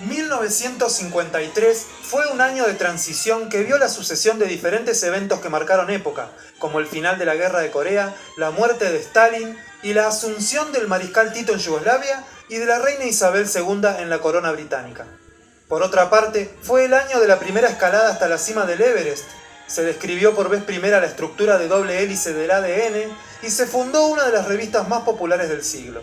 1953 fue un año de transición que vio la sucesión de diferentes eventos que marcaron época, como el final de la Guerra de Corea, la muerte de Stalin y la asunción del mariscal Tito en Yugoslavia y de la reina Isabel II en la corona británica. Por otra parte, fue el año de la primera escalada hasta la cima del Everest, se describió por vez primera la estructura de doble hélice del ADN y se fundó una de las revistas más populares del siglo.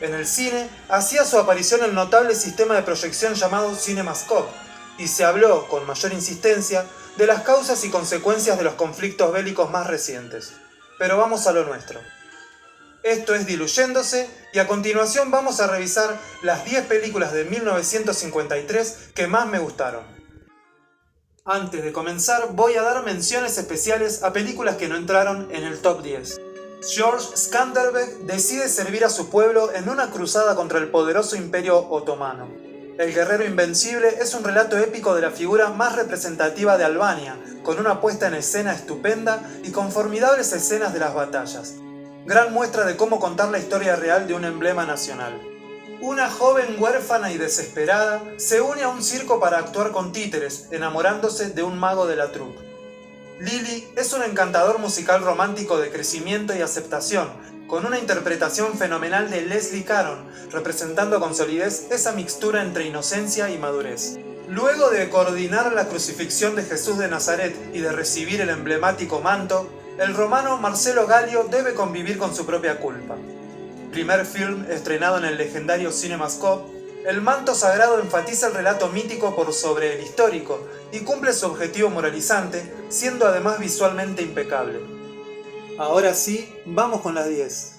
En el cine, hacía su aparición el notable sistema de proyección llamado CinemaScope, y se habló, con mayor insistencia, de las causas y consecuencias de los conflictos bélicos más recientes. Pero vamos a lo nuestro. Esto es Diluyéndose, y a continuación vamos a revisar las 10 películas de 1953 que más me gustaron. Antes de comenzar, voy a dar menciones especiales a películas que no entraron en el top 10. George Skanderbeg decide servir a su pueblo en una cruzada contra el poderoso imperio otomano. El guerrero invencible es un relato épico de la figura más representativa de Albania, con una puesta en escena estupenda y con formidables escenas de las batallas. Gran muestra de cómo contar la historia real de un emblema nacional. Una joven huérfana y desesperada se une a un circo para actuar con títeres, enamorándose de un mago de la troupe. Lily es un encantador musical romántico de crecimiento y aceptación, con una interpretación fenomenal de Leslie Caron, representando con solidez esa mixtura entre inocencia y madurez. Luego de coordinar la crucifixión de Jesús de Nazaret y de recibir el emblemático manto, el romano Marcelo Gallio debe convivir con su propia culpa. Primer film estrenado en el legendario CinemaScope, el manto sagrado enfatiza el relato mítico por sobre el histórico y cumple su objetivo moralizante, siendo además visualmente impecable. Ahora sí, vamos con las 10.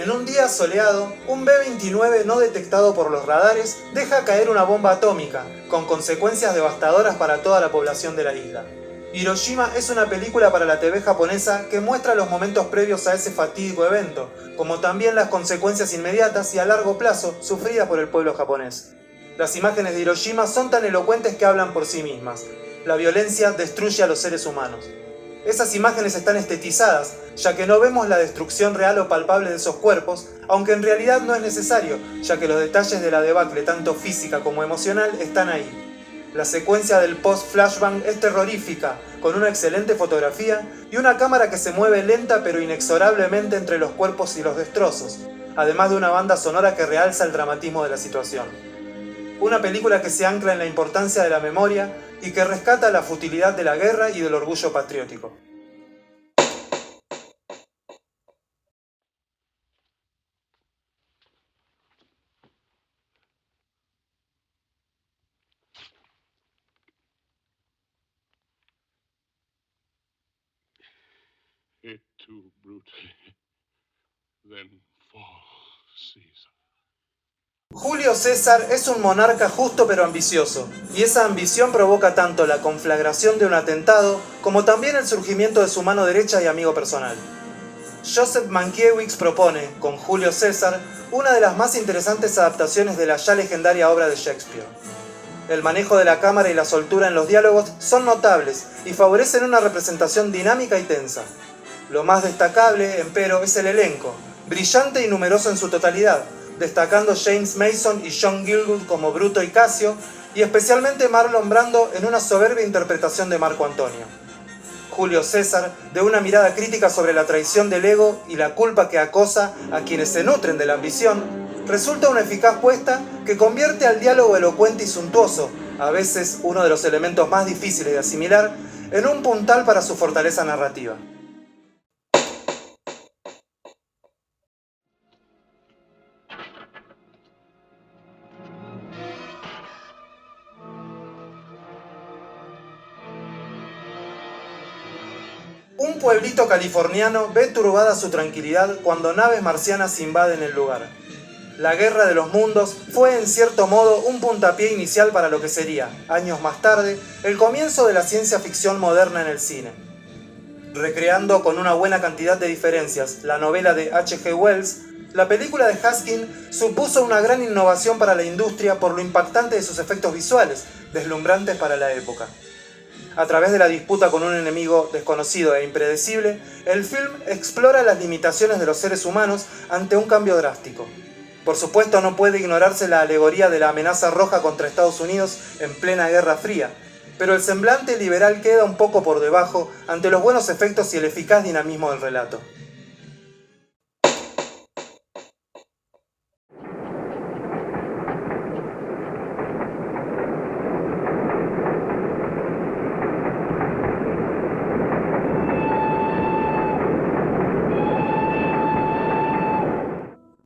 En un día soleado, un B-29 no detectado por los radares deja caer una bomba atómica, con consecuencias devastadoras para toda la población de la isla. Hiroshima es una película para la TV japonesa que muestra los momentos previos a ese fatídico evento, como también las consecuencias inmediatas y a largo plazo sufridas por el pueblo japonés. Las imágenes de Hiroshima son tan elocuentes que hablan por sí mismas. La violencia destruye a los seres humanos. Esas imágenes están estetizadas, ya que no vemos la destrucción real o palpable de esos cuerpos, aunque en realidad no es necesario, ya que los detalles de la debacle, tanto física como emocional, están ahí. La secuencia del post-flashbang es terrorífica, con una excelente fotografía y una cámara que se mueve lenta pero inexorablemente entre los cuerpos y los destrozos, además de una banda sonora que realza el dramatismo de la situación. Una película que se ancla en la importancia de la memoria y que rescata la futilidad de la guerra y del orgullo patriótico. Hit too brutally, then fall, Caesar. Julio César es un monarca justo pero ambicioso, y esa ambición provoca tanto la conflagración de un atentado como también el surgimiento de su mano derecha y amigo personal. Joseph Mankiewicz propone, con Julio César, una de las más interesantes adaptaciones de la ya legendaria obra de Shakespeare. El manejo de la cámara y la soltura en los diálogos son notables y favorecen una representación dinámica y tensa. Lo más destacable, empero, es el elenco, brillante y numeroso en su totalidad, destacando James Mason y John Gielgud como Bruto y Casio, y especialmente Marlon Brando en una soberbia interpretación de Marco Antonio. Julio César, de una mirada crítica sobre la traición del ego y la culpa que acosa a quienes se nutren de la ambición, resulta una eficaz puesta que convierte al diálogo elocuente y suntuoso, a veces uno de los elementos más difíciles de asimilar, en un puntal para su fortaleza narrativa. Un pueblito californiano ve turbada su tranquilidad cuando naves marcianas invaden el lugar. La Guerra de los Mundos fue en cierto modo un puntapié inicial para lo que sería, años más tarde, el comienzo de la ciencia ficción moderna en el cine. Recreando con una buena cantidad de diferencias la novela de H.G. Wells, la película de Haskin supuso una gran innovación para la industria por lo impactante de sus efectos visuales, deslumbrantes para la época. A través de la disputa con un enemigo desconocido e impredecible, el film explora las limitaciones de los seres humanos ante un cambio drástico. Por supuesto, no puede ignorarse la alegoría de la amenaza roja contra Estados Unidos en plena Guerra Fría, pero el semblante liberal queda un poco por debajo ante los buenos efectos y el eficaz dinamismo del relato.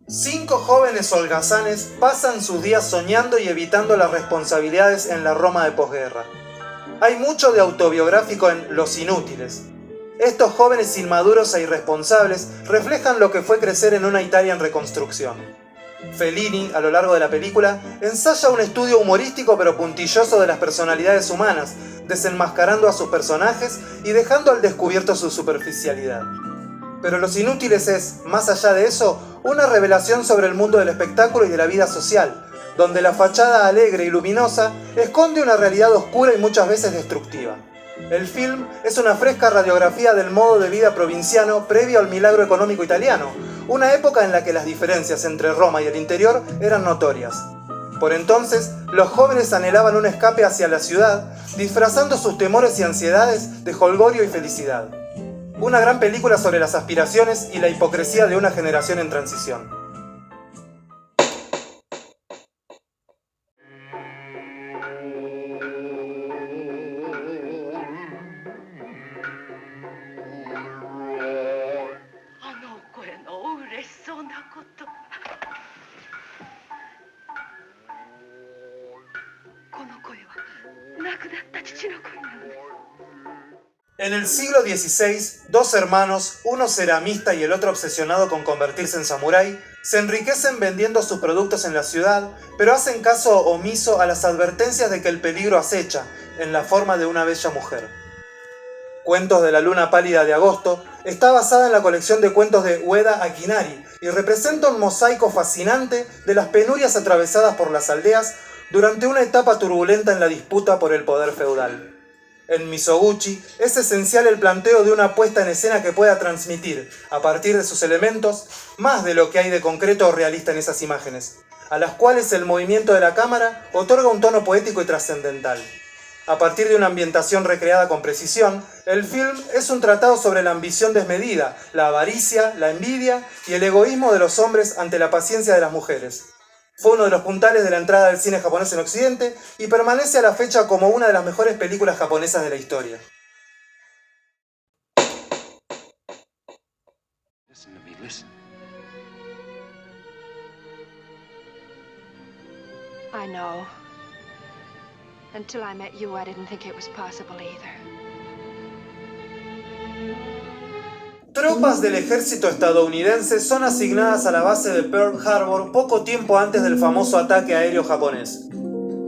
Cinco jóvenes holgazanes pasan sus días soñando y evitando las responsabilidades en la Roma de posguerra. Hay mucho de autobiográfico en Los Inútiles. Estos jóvenes inmaduros e irresponsables reflejan lo que fue crecer en una Italia en reconstrucción. Fellini, a lo largo de la película, ensaya un estudio humorístico pero puntilloso de las personalidades humanas, desenmascarando a sus personajes y dejando al descubierto su superficialidad. Pero Los Inútiles es, más allá de eso, una revelación sobre el mundo del espectáculo y de la vida social, donde la fachada alegre y luminosa esconde una realidad oscura y muchas veces destructiva. El film es una fresca radiografía del modo de vida provinciano previo al milagro económico italiano, una época en la que las diferencias entre Roma y el interior eran notorias. Por entonces, los jóvenes anhelaban un escape hacia la ciudad, disfrazando sus temores y ansiedades de jolgorio y felicidad. Una gran película sobre las aspiraciones y la hipocresía de una generación en transición. En el siglo XVI, dos hermanos, uno ceramista y el otro obsesionado con convertirse en samurái, se enriquecen vendiendo sus productos en la ciudad, pero hacen caso omiso a las advertencias de que el peligro acecha, en la forma de una bella mujer. Cuentos de la luna pálida de agosto está basada en la colección de cuentos de Ueda Akinari y representa un mosaico fascinante de las penurias atravesadas por las aldeas durante una etapa turbulenta en la disputa por el poder feudal. En Misoguchi es esencial el planteo de una puesta en escena que pueda transmitir, a partir de sus elementos, más de lo que hay de concreto o realista en esas imágenes, a las cuales el movimiento de la cámara otorga un tono poético y trascendental. A partir de una ambientación recreada con precisión, el film es un tratado sobre la ambición desmedida, la avaricia, la envidia y el egoísmo de los hombres ante la paciencia de las mujeres. Fue uno de los puntales de la entrada del cine japonés en Occidente y permanece a la fecha como una de las mejores películas japonesas de la historia. Listen to me, listen. I know. Until I met you, I didn't think it was possible either. Tropas del ejército estadounidense son asignadas a la base de Pearl Harbor poco tiempo antes del famoso ataque aéreo japonés.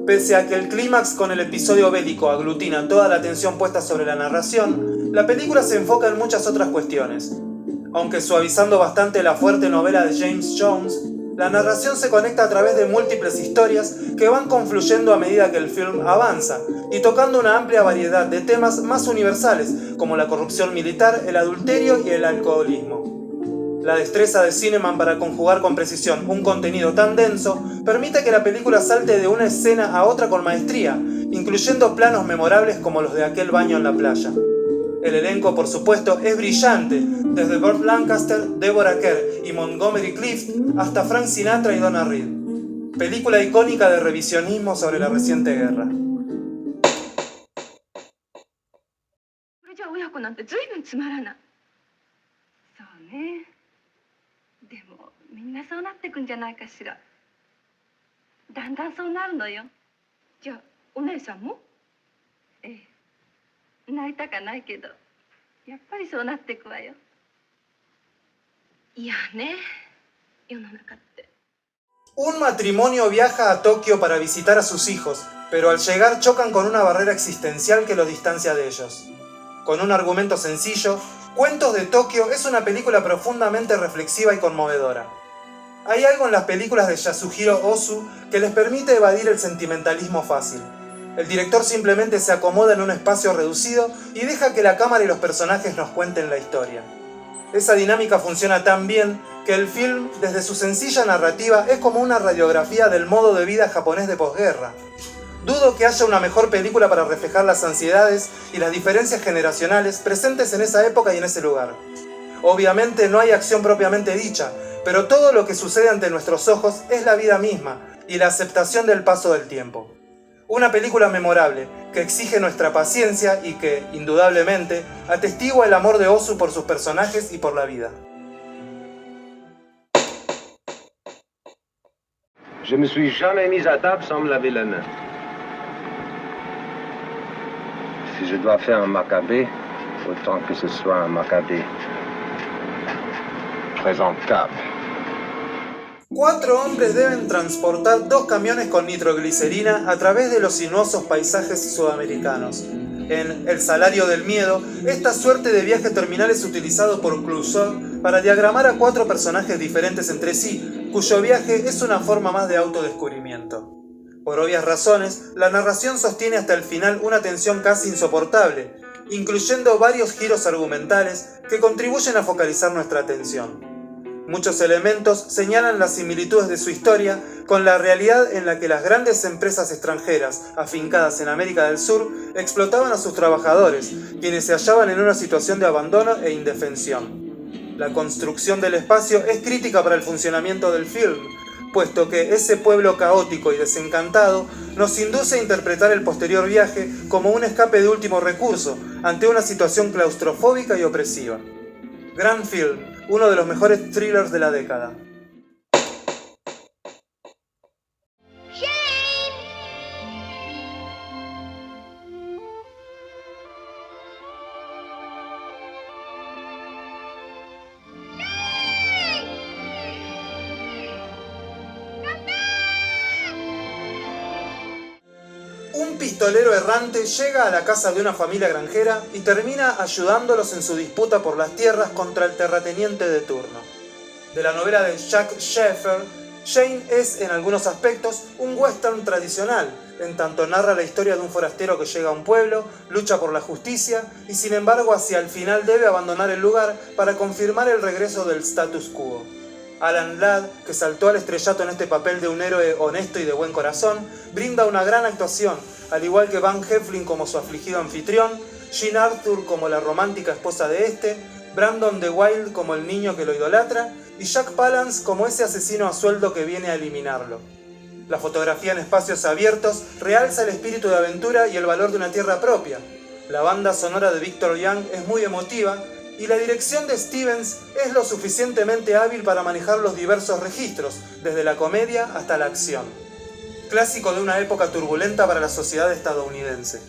Pese a que el clímax con el episodio bélico aglutina toda la atención puesta sobre la narración, la película se enfoca en muchas otras cuestiones. Aunque suavizando bastante la fuerte novela de James Jones, la narración se conecta a través de múltiples historias que van confluyendo a medida que el film avanza y tocando una amplia variedad de temas más universales como la corrupción militar, el adulterio y el alcoholismo. La destreza de Zinnemann para conjugar con precisión un contenido tan denso permite que la película salte de una escena a otra con maestría, incluyendo planos memorables como los de aquel baño en la playa. El elenco, por supuesto, es brillante, desde Burt Lancaster, Deborah Kerr y Montgomery Clift hasta Frank Sinatra y Donna Reed. Película icónica de revisionismo sobre la reciente guerra. Un matrimonio viaja a Tokio para visitar a sus hijos, pero al llegar chocan con una barrera existencial que los distancia de ellos. Con un argumento sencillo, Cuentos de Tokio es una película profundamente reflexiva y conmovedora. Hay algo en las películas de Yasuhiro Ozu que les permite evadir el sentimentalismo fácil. El director simplemente se acomoda en un espacio reducido y deja que la cámara y los personajes nos cuenten la historia. Esa dinámica funciona tan bien que el film, desde su sencilla narrativa, es como una radiografía del modo de vida japonés de posguerra. Dudo que haya una mejor película para reflejar las ansiedades y las diferencias generacionales presentes en esa época y en ese lugar. Obviamente no hay acción propiamente dicha, pero todo lo que sucede ante nuestros ojos es la vida misma y la aceptación del paso del tiempo. Una película memorable, que exige nuestra paciencia y que, indudablemente, atestigua el amor de Ozu por sus personajes y por la vida. Je me suis jamais mis à table sans me laver les mains. Si je dois faire un macabé, autant que ce soit un macabé présentable. 4 hombres deben transportar 2 camiones con nitroglicerina a través de los sinuosos paisajes sudamericanos. En El salario del miedo, esta suerte de viaje terminal es utilizado por Clouseau para diagramar a 4 personajes diferentes entre sí, cuyo viaje es una forma más de autodescubrimiento. Por obvias razones, la narración sostiene hasta el final una tensión casi insoportable, incluyendo varios giros argumentales que contribuyen a focalizar nuestra atención. Muchos elementos señalan las similitudes de su historia con la realidad en la que las grandes empresas extranjeras afincadas en América del Sur explotaban a sus trabajadores, quienes se hallaban en una situación de abandono e indefensión. La construcción del espacio es crítica para el funcionamiento del film, puesto que ese pueblo caótico y desencantado nos induce a interpretar el posterior viaje como un escape de último recurso ante una situación claustrofóbica y opresiva. Gran film, uno de los mejores thrillers de la década. Un pistolero errante llega a la casa de una familia granjera y termina ayudándolos en su disputa por las tierras contra el terrateniente de turno. De la novela de Jack Sheffer, Jane es, en algunos aspectos, un western tradicional, en tanto narra la historia de un forastero que llega a un pueblo, lucha por la justicia y sin embargo hacia el final debe abandonar el lugar para confirmar el regreso del status quo. Alan Ladd, que saltó al estrellato en este papel de un héroe honesto y de buen corazón, brinda una gran actuación, al igual que Van Heflin como su afligido anfitrión, Jean Arthur como la romántica esposa de este, Brandon de Wilde como el niño que lo idolatra, y Jack Palance como ese asesino a sueldo que viene a eliminarlo. La fotografía en espacios abiertos realza el espíritu de aventura y el valor de una tierra propia. La banda sonora de Victor Young es muy emotiva, y la dirección de Stevens es lo suficientemente hábil para manejar los diversos registros, desde la comedia hasta la acción. Clásico de una época turbulenta para la sociedad estadounidense.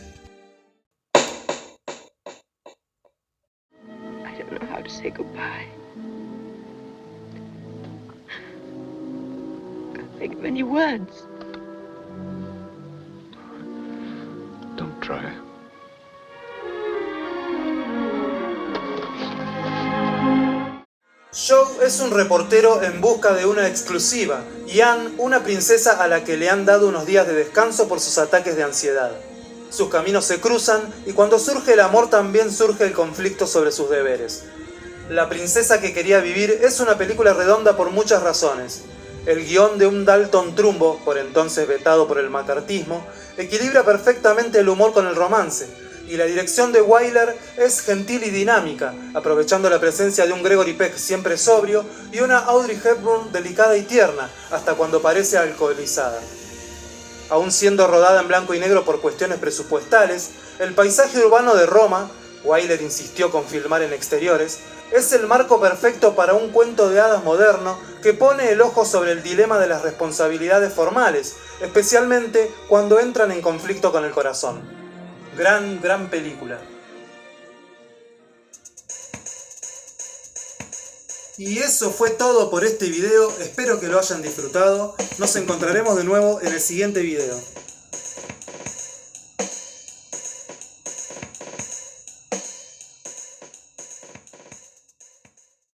I don't know how to say goodbye. I can't think of any words. Don't try. Joe es un reportero en busca de una exclusiva, y Anne una princesa a la que le han dado unos días de descanso por sus ataques de ansiedad. Sus caminos se cruzan y cuando surge el amor también surge el conflicto sobre sus deberes. La princesa que quería vivir es una película redonda por muchas razones. El guión de un Dalton Trumbo, por entonces vetado por el macartismo, equilibra perfectamente el humor con el romance. Y la dirección de Wyler es gentil y dinámica, aprovechando la presencia de un Gregory Peck siempre sobrio y una Audrey Hepburn delicada y tierna, hasta cuando parece alcoholizada. Aún siendo rodada en blanco y negro por cuestiones presupuestales, el paisaje urbano de Roma, Wyler insistió con filmar en exteriores, es el marco perfecto para un cuento de hadas moderno que pone el ojo sobre el dilema de las responsabilidades formales, especialmente cuando entran en conflicto con el corazón. Gran película. Y eso fue todo por este video, espero que lo hayan disfrutado. Nos encontraremos de nuevo en el siguiente video.